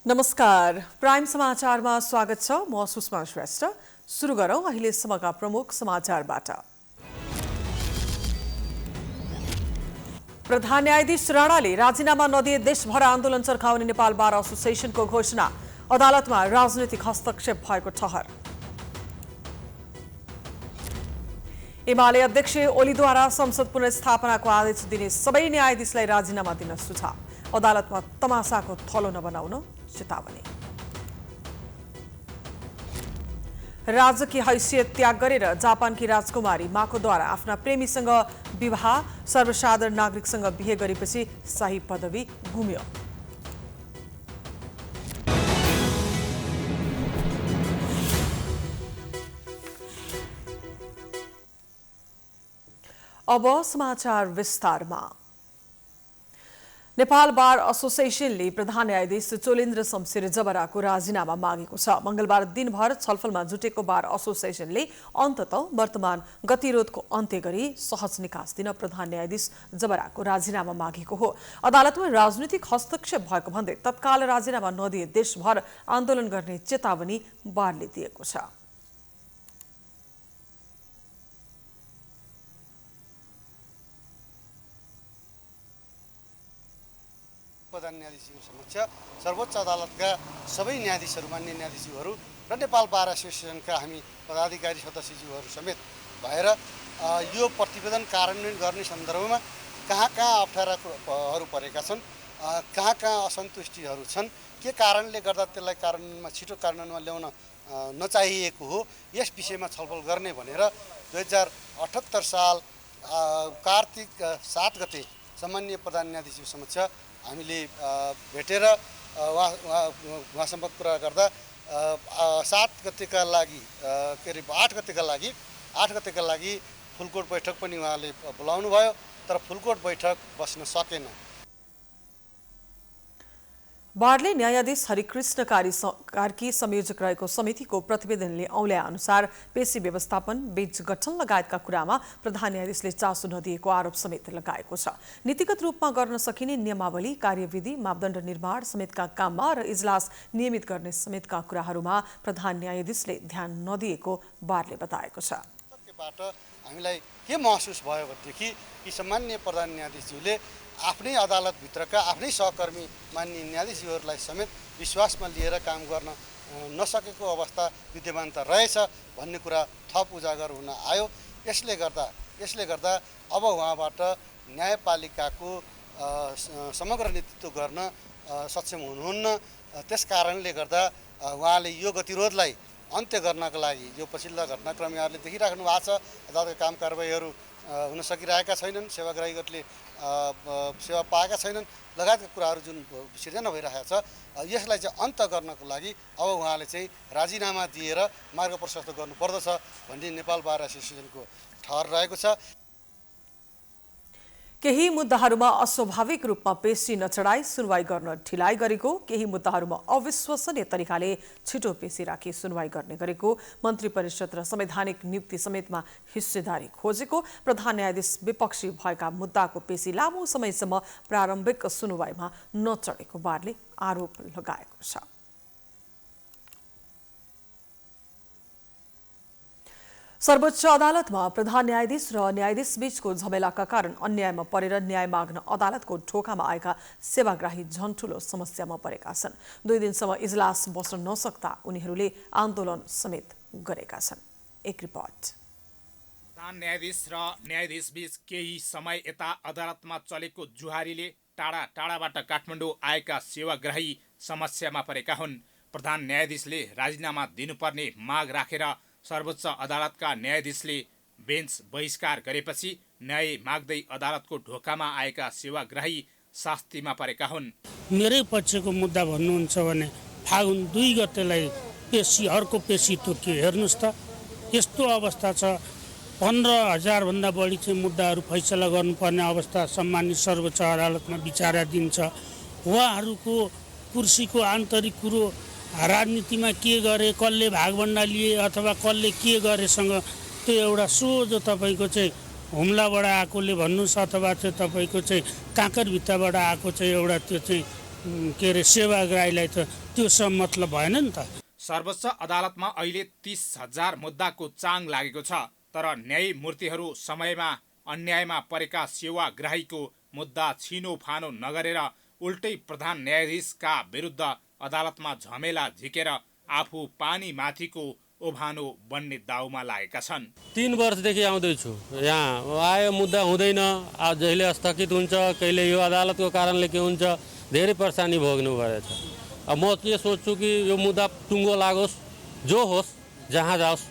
नमस्कार, प्राइम समाचारमा स्वागत छ। म सुषमा श्रेष्ठ। सुरु गरौं अहिलेसम्मका प्रमुख समाचारबाट। प्रधान न्यायाधीश राणाले राजीनामा नदिए देशभर आन्दोलन चर्काउने नेपाल बार एसोसिएसनको घोषणा। अदालतमा राजनीतिक हस्तक्षेप भएको ठहर। एमाले अध्यक्ष ओलीद्वारा संसद पुनर्स्थापनाको आदेश दिने सबै न्यायाधीशलाई राजीनामा दिन सुझाव। अदालतमा तमासाको थलो नबनाउन चेतावनी। राजकीय हैसियत त्याग गरेर जापानकी राजकुमारी माकोद्वारा आफ्ना प्रेमीसँग विवाह। सर्वसाधारण नागरिकसँग बिहे गरेपछि शाही पदवी गुम्यो। अब समाचार विस्तारमा। नेपाल बार एसोसिएसनले प्रधान न्यायाधीश चोलेन्द्र शमशेर जबराको राजीनामा मागेको छ। मंगलबार दिनभर छलफलमा जुटेको बार एसोसिएसनले अन्ततः वर्तमान गतिरोधको अन्त्य गरी सहज निकास दिन प्रधान न्यायाधीश जबराको राजीनामा मागेको हो। अदालतमा राजनीतिक हस्तक्षेप भएको भन्दै तत्काल राजीनामा नदिए देशभर आन्दोलन गर्ने चेतावनी बारले दिएको छ। प्रधान न्यायाधीशज्यू समक्ष सर्वोच्च अदालतका सबै न्यायाधीशहरू, मान्य न्यायाधीशज्यूहरू र नेपाल बार एसोसिएसनका हामी पदाधिकारी सदस्यज्यूहरू समेत भएर यो प्रतिवेदन कार्यान्वयन गर्ने सन्दर्भमा कहाँ अप्ठ्याराहरू परेका छन्, कहाँ असन्तुष्टिहरू छन्, के कारणले गर्दा त्यसलाई कार्यान्वयनमा छिटो कार्यान्वयनमा ल्याउन नचाहिएको हो, यस विषयमा छलफल गर्ने भनेर 2078 साल कार्तिक 7 गते सामान्य प्रधान न्यायाधीशज्यू समक्ष हामीले भेटेर उहाँसँग कुरा गर्दा 7 गतेका लागि के अरे 8 गतेका लागि फुलकोट बैठक पनि उहाँले बोलाउनु भयो, तर फुलकोट बैठक बस्न सकेन। बारले न्यायाधीश हरिकृष्ण कार्की संयोजक रहेको समितिको प्रतिवेदनले औल्या अनुसार पेशी व्यवस्थापन, बेन्च गठन लगायतका कुरामा प्रधान न्यायाधीशले चासो नदिएको आरोप समेत लगाएको छ। नीतिगत रूपमा गर्न सकिने नियमावली, कार्यविधि, मापदण्ड निर्माण समेतका काममा र इजलास नियमित गर्ने समेतका कुराहरूमा प्रधान न्यायाधीशले ध्यान नदिएको बारले बताएको छ। हामीलाई के महसुस भयो भनेदेखि कि सामान्य प्रधान न्यायाधीशज्यूले आफ्नै अदालतभित्रका आफ्नै सहकर्मी मान्य न्यायाधीशज्यूहरूलाई समेत विश्वासमा लिएर काम गर्न नसकेको अवस्था विद्यमान त रहेछ भन्ने कुरा थप उजागर हुन आयो। यसले गर्दा अब उहाँबाट न्यायपालिकाको समग्र नेतृत्व गर्न सक्षम हुनुहुन्न। त्यस कारणले गर्दा उहाँले यो गतिरोधलाई अन्त्य गर्नका लागि जो पछिल्ला घटनाक्रम यहाँहरूले देखिराख्नु भएको छ, अदालतका काम कारबाहीहरू हुन सकिरहेका छैनन्, सेवाग्राहीहरूले सेवा पाएका छैनन् लगायतका कुराहरू जुन सिर्जना भइरहेको छ, यसलाई चाहिँ अन्त्य गर्नको लागि अब उहाँले चाहिँ राजीनामा दिएर मार्ग प्रशस्त गर्नुपर्दछ भन्ने नेपाल बार एसोसिएसनको ठहर रहेको छ। केही मुद्दाहरूमा अस्वाभाविक रूपमा पेशी नचढाई सुनवाई गर्न ढिलाइ गरेको, केही मुद्दाहरूमा अविश्वसनीय तरिकाले छिटो पेशी राखी सुनवाई गर्ने गरेको, मन्त्री परिषद र संवैधानिक नियुक्ति समेतमा हिस्सेदारी खोजेको, प्रधान न्यायाधीश विपक्षी भएका मुद्दाको पेशी लामो समयसम्म प्रारम्भिक सुनवाईमा नचढेको बारले आरोप लगाएको छ। सर्वोच्च अदालतमा प्रधान न्यायाधीश र न्यायाधीश बीचको झमेलाका कारण अन्यायमा परेर न्याय माग्न अदालतको ढोकामा आएका सेवाग्राही झन ठूलो समस्यामा परेका छन्। 2 दिनसम्म इजलास बस्न नसक्दा उनीहरूले आन्दोलन समेत गरेका छन्। एक रिपोर्ट। प्रधान न्यायाधीश र न्यायाधीश बीच केही समय यता अदालतमा चलेको जुहारीले टाढा टाढाबाट काठमाडौँ आएका सेवाग्राही समस्यामा परेका हुन्। प्रधान न्यायाधीशले राजीनामा दिनुपर्ने माग राखेर सर्वोच्च अदालतका न्यायाधीशले बेन्च बहिष्कार गरेपछि न्याय माग्दै अदालतको ढोकामा आएका सेवाग्राही शास्तिमा परेका हुन्। मेरै पक्षको मुद्दा भन्नुहुन्छ भने फागुन 2 गतेलाई पेशी अर्को पेशी तोकियो। हेर्नुहोस् त, यस्तो अवस्था छ। 15,000 भन्दा बढी चाहिँ मुद्दाहरू फैसला गर्नुपर्ने अवस्था सम्मानित सर्वोच्च अदालतमा विचाराधीन छ। उहाँहरूको कुर्सीको आन्तरिक कुरो, राजनीतिमा के गरे, कसले भागभन्डा लिए अथवा कसले के गरेसँग त्यो एउटा सोझो तपाईँको चाहिँ हुम्लाबाट आएकोले भन्नुहोस् अथवा चाहिँ तपाईँको चाहिँ काँकरभित्ताबाट आएको चाहिँ एउटा त्यो चाहिँ के अरे सेवाग्राहीलाई त त्यो सब मतलब भएन नि त। सर्वोच्च अदालतमा अहिले 30,000 मुद्दाको चाङ लागेको छ, तर न्यायमूर्तिहरू समयमा अन्यायमा परेका सेवाग्राहीको मुद्दा छिनोफानो नगरेर उल्टै प्रधान न्यायाधीशका विरुद्ध अदालतमा झमेला झिकेर आफू पानी माथिको ओभानो बन्ने दाउमा लागेका छन्। 3 वर्षदेखि आउँदैछु यहाँ, आयो मुद्दा हुँदैन, जहिले स्थगित हुन्छ, कहिले यो अदालतको कारणले के हुन्छ, धेरै परेशानी भोग्नु परेछ। अब म के सोच्छु कि यो मुद्दा टुङ्गो लागोस्, जो होस् जहाँ जाओस्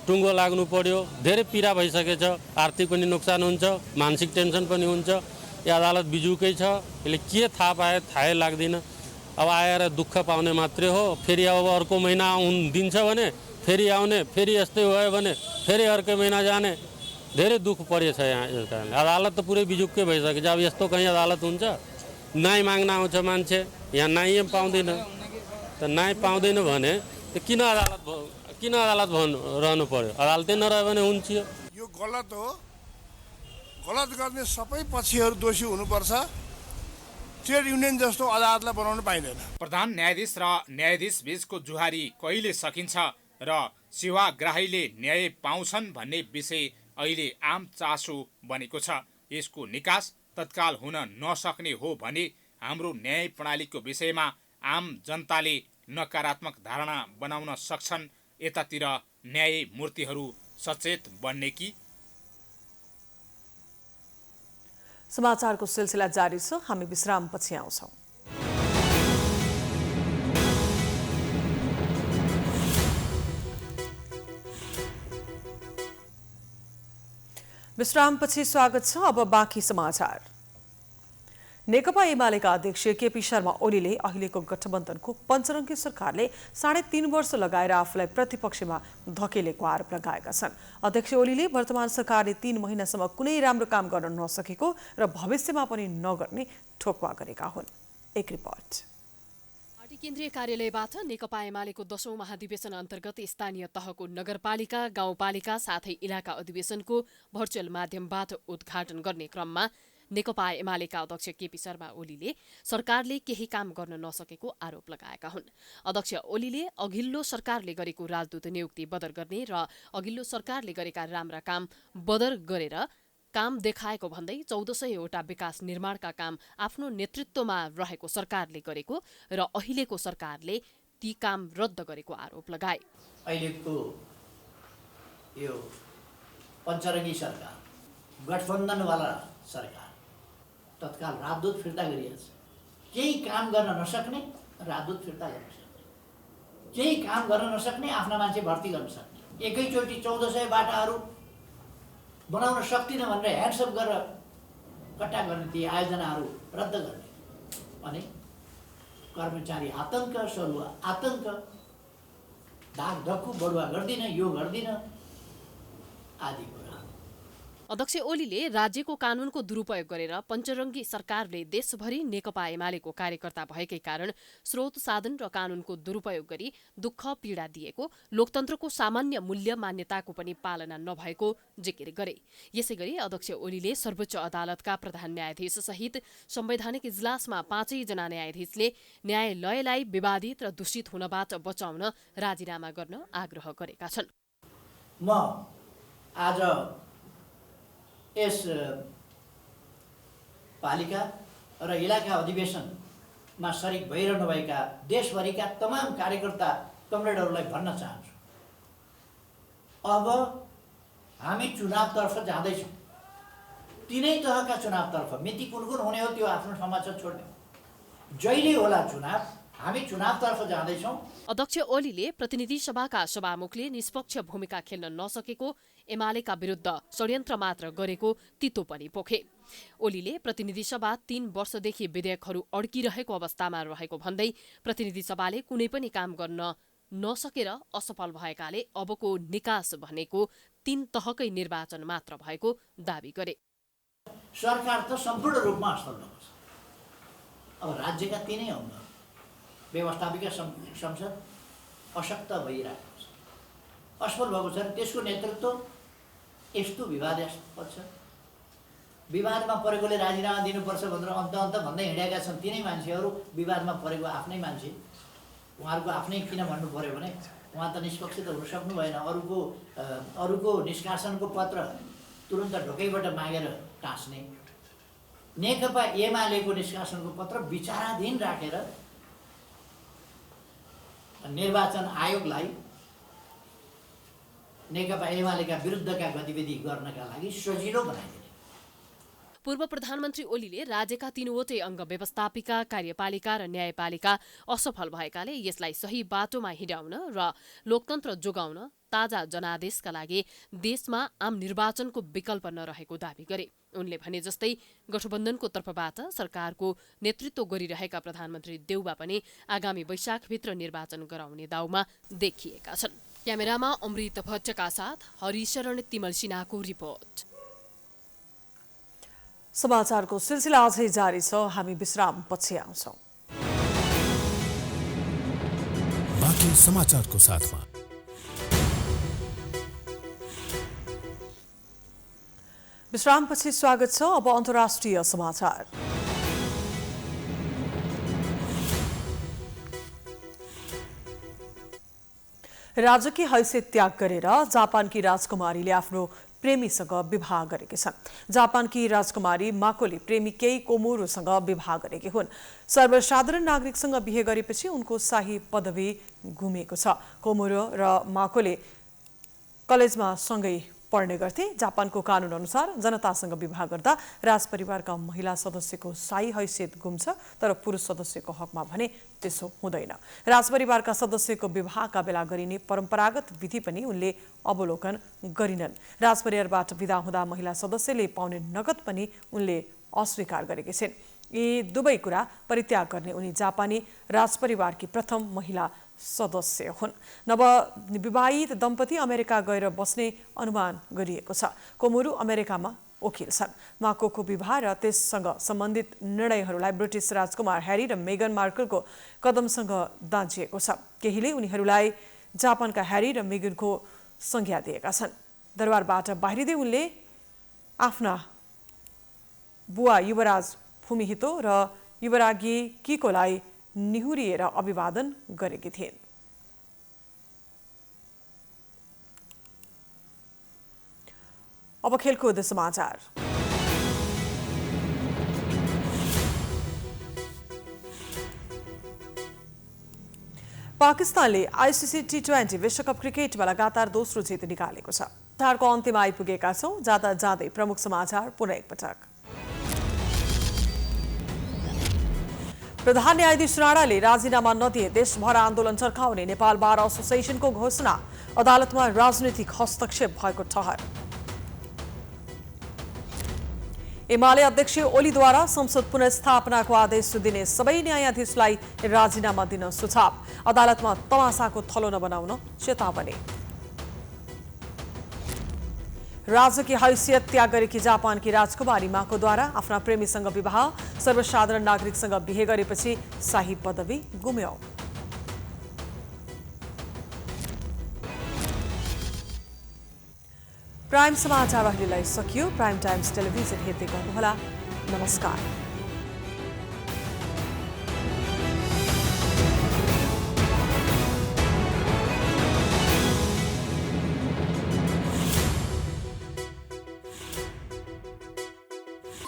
टुङ्गो लाग्नु पर्यो। धेरै पीडा भइसकेछ, आर्थिक पनि नोक्सान हुन्छ, मानसिक टेन्सन पनि हुन्छ। यो अदालत बिजुकै छ, यसले के थाहा पाए थाहै लाग्दैन। अब आएर दुःख पाउने मात्रै हो। फेरि अब अर्को महिना दिन्छ भने फेरि आउने, फेरि यस्तै भयो भने फेरि अर्को महिना जाने। धेरै दुःख परेछ यहाँ यस कारणले। अदालत त पुरै बिजुक्कै भइसकेछ। अब यस्तो कहीँ अदालत हुन्छ? न्याय माग्न आउँछ मान्छे, यहाँ न्याय पाउँदैन। त न्याय पाउँदैन भने किन अदालत रहनु पर्यो? अदालतै नरह्यो भने हुन्छ। यो गलत हो। गलत गर्ने सबै पक्षहरू दोषी हुनुपर्छ। ट्रेड युनियन जस्तो अदालतलाई बनाउन पाइँदैन। प्रधान न्यायाधीश र न्यायाधीश बीचको जुहारी कहिले सकिन्छ र सेवाग्राहीले न्याय पाउँछन् भन्ने विषय अहिले आम चासो बनेको छ। यसको निकास तत्काल हुन नसक्ने हो भने हाम्रो न्याय प्रणालीको विषयमा आम जनताले नकारात्मक धारणा बनाउन सक्छन्। यतातिर न्यायमूर्तिहरू सचेत बन्ने कि? समाचारको सिलसिला जारी छ, हामी विश्रामपछि आउँछौँ। विश्रामपछि स्वागत छ। अब बाँकी समाचार। नेकपा एमालेका अध्यक्ष केपी शर्मा ओलीले अहिलेको गठबन्धनको पञ्चरङ्गी सरकारले 3.5 वर्ष लगाएर आफूलाई प्रतिपक्षमा धकेलेको आरोप लगाएका छन्। अध्यक्ष ओलीले वर्तमान सरकारले 3 महिनासम्म कुनै राम्रो काम गर्न नसकेको र भविष्यमा पनि नगर्ने ठोक्वा गरेका हुन्। एक रिपोर्ट। पार्टी केन्द्रीय कार्यालयबाट नेकपा एमालेको 10औं महाधिवेशन अन्तर्गत स्थानीय तहको नगरपालिका, गाउँपालिका साथै इलाका अधिवेशनको भर्चुअल माध्यमबाट उद्घाटन गर्ने क्रममा नेकपा एमालेका अध्यक्ष केपी शर्मा ओलीले सरकारले केही काम गर्न नसकेको आरोप लगाएका हुन्। अध्यक्ष ओलीले अघिल्लो सरकारले गरेको राजदूत नियुक्ति बदर गर्ने र अघिल्लो सरकारले गरेका राम्रा काम बदर गरेर काम देखाएको भन्दै 1400 वटा विकास निर्माणका काम आफ्नो नेतृत्वमा रहेको सरकारले गरेको र अहिलेको सरकारले ती काम रद्द गरेको आरोप लगाए। अहिलेको यो पञ्चरङ्गी सरकार, गठबन्धनवाला सरकार तत्काल राजदूत फिर्ता गरिएको छ। केही काम गर्न नसक्ने राजदूत फिर्ता गर्न सक्ने, केही काम गर्न नसक्ने आफ्ना मान्छे भर्ती गर्न सक्ने, एकैचोटि 1400 बाटाहरू बनाउन सक्दिनँ भनेर ह्यान्डसअप गरेर कट्टा गर्ने ती आयोजनाहरू रद्द गर्ने अनि कर्मचारी आतङ्क, सरुवा आतङ्क, धाक धक्कु बढुवा गर्दिन, यो गर्दिन आदि कुरा। अध्यक्ष ओलीले राज्यको कानूनको दुरुपयोग गरेर पञ्चरङ्गी सरकारले देशभरि नेकपा एमालेको कार्यकर्ता भएकै कारण स्रोत साधन र कानूनको दुरुपयोग गरी दुःख पीडा दिएको, लोकतन्त्रको सामान्य मूल्य मान्यताको पनि पालना नभएको जिकिर गरे। यसैगरी अध्यक्ष ओलीले सर्वोच्च अदालतका प्रधान न्यायाधीश सहित संवैधानिक इजलासमा 5 जना न्यायाधीशले न्यायालयलाई विवादित र दूषित हुनबाट बचाउन राजीनामा गर्न आग्रह गरेका छन्। म आज यस पालिका र इलाका अधिवेशनमा सरिक भइरहनुभएका देशभरिका तमाम कार्यकर्ता कमरेडहरूलाई भन्न चाहन्छु, अब हामी चुनावतर्फ जाँदैछौँ। तिनै तहका चुनावतर्फ, मिति कुन कुन हुने हो त्यो आफ्नो ठाउँमा छ, छोड्ने जहिले होला चुनाव, हामी चुनावतर्फ जाँदैछौँ। अध्यक्ष ओलीले प्रतिनिधि सभाका सभामुखले निष्पक्ष भूमिका खेल्न नसकेको, एमालेका विरुद्ध षड्यन्त्र मात्र गरेको तितो पनि पोखे। ओलीले प्रतिनिधि सभा 3 वर्षदेखि विधेयकहरू अड्किरहेको अवस्थामा रहेको भन्दै प्रतिनिधि सभाले कुनै पनि काम गर्न नसकेर असफल भएकाले अबको निकास भनेको 3 तहकै निर्वाचन मात्र भएको दावी गरे। सरकार त सम्पूर्ण रूपमा असफल भएको छ। अब राज्यका 3 अङ्ग व्यवस्थापिका संसद अशक्त भइरहेको छ, असफल भएको छ। त्यसको नेतृत्व यस्तो विवादास्पद छ, विवादमा परेकोले राजीनामा दिनुपर्छ भनेर अन्त भन्दै हिँडेका छन्। 3 मान्छेहरू विवादमा परेको आफ्नै मान्छे उहाँहरूको आफ्नै किन भन्नु पर्यो भने उहाँ त निष्पक्ष त हुन सक्नु भएन। अरूको निष्कासनको पत्र तुरन्त ढोकैबाट मागेर टाँस्ने, नेकपा एमालेको निष्कासनको पत्र विचाराधीन राखेर निर्वाचन आयोगलाई नेकपा एमालेका विरुद्धका गतिविधि गर्नका लागि सजिलो बनाइदिने। पूर्व प्रधानमन्त्री ओलीले राज्यका तीनवटै अङ्ग व्यवस्थापिका, कार्यपालिका र न्यायपालिका असफल भएकाले यसलाई सही बाटोमा हिँडाउन र लोकतन्त्र जोगाउन ताजा जनादेशका लागि देशमा आम निर्वाचनको विकल्प नरहेको दावी गरे। उनले भने जस्तै गठबन्धनको तर्फबाट सरकारको नेतृत्व गरिरहेका प्रधानमन्त्री देउबा पनि आगामी वैशाखभित्र निर्वाचन गराउने दाउमा देखिएका छन्। क्यामेरामा अमृत भट्टका साथ हरिशरण तिमल सिन्हाको रिपोर्ट। समाचारको सिलसिला अझै जारी छ, हामी विश्राम पछि आउँछौं। बाँकी समाचारको साथमा विश्रामपछि स्वागत छ। अब अन्तर्राष्ट्रिय समाचार। राजकीय हैसियत त्याग गरेर जापानकी राजकुमारीले आफ्नो प्रेमीसँग विवाह गरेकी छन्। जापानकी राजकुमारी माकोले प्रेमी केही कोमोरोसँग विवाह गरेकी हुन्। सर्वसाधारण नागरिकसँग बिहे गरेपछि उनको शाही पदवी गुमेको छ। कोमोरो र माकोले कलेजमा सँगै पढ्ने गर्थे। जापानको कानुन अनुसार जनतासँग विवाह गर्दा राजपरिवारका महिला सदस्यको शाही हैसियत गुम्छ, तर पुरुष सदस्यको हकमा भने त्यसो हुँदैन। राजपरिवारका सदस्यको विवाहका बेला गरिने परम्परागत विधि पनि उनले अवलोकन गरिनन्। राजपरिवारबाट विदा हुँदा महिला सदस्यले पाउने नगद पनि उनले अस्वीकार गरेकी छिन्। यी दुवै कुरा परित्याग गर्ने उनी जापानी राजपरिवारकी प्रथम महिला सदस्य हुन्। नवविवाहित दम्पति अमेरिका गएर बस्ने अनुमान गरिएको छ। कोमोरो अमेरिकामा वकिल छन्। माकोको विवाह र त्यससँग सम्बन्धित निर्णयहरूलाई ब्रिटिस राजकुमार ह्यारी र मेगन मार्कलको कदमसँग दाँचिएको छ। केहीले उनीहरूलाई जापानका ह्यारी र मेगनको संज्ञा दिएका छन्। दरबारबाट बाहिरिँदै उनले आफ्ना बुवा युवराज फुमिहितो र युवरागी किकोलाई निहुरिएर अभिवादन गरेकी थिइन्। अब खेलकुद समाचार। पाकिस्तानले आईसीसी T20 विश्वकप क्रिकेटमा लगातार दोस्रो जित निकालेको छ। को अन्त्यमा आइपुगेका छौं। जाँदा जाँदै प्रमुख समाचार पुनः एकपटक। प्रधान न्यायाधीश राणाले राजीनामा नदिए देशभर आन्दोलन चर्काउने नेपाल बार एसोसिएसनको घोषणा। अदालतमा राजनीतिक हस्तक्षेप भएको ठहर। एमाले अध्यक्ष ओलीद्वारा संसद पुनर्स्थापनाको आदेश दिने सबै न्यायाधीशलाई राजीनामा दिन सुझाव। अदालतमा तमासाको थलो नबनाउन चेतावनी। राजकीय हैसियत त्याग गरेकी जापानकी राजकुमारी माकोद्वारा आफ्ना प्रेमीसँग विवाह। सर्वसाधारण नागरिकसँग बिहे गरेपछि शाही पदवी गुम्यो। प्राइम समाचार अहिलेलाई सकियो। प्राइम टाइम्स टेलिभिजन हेर्दै गर्नुहोला। नमस्कार।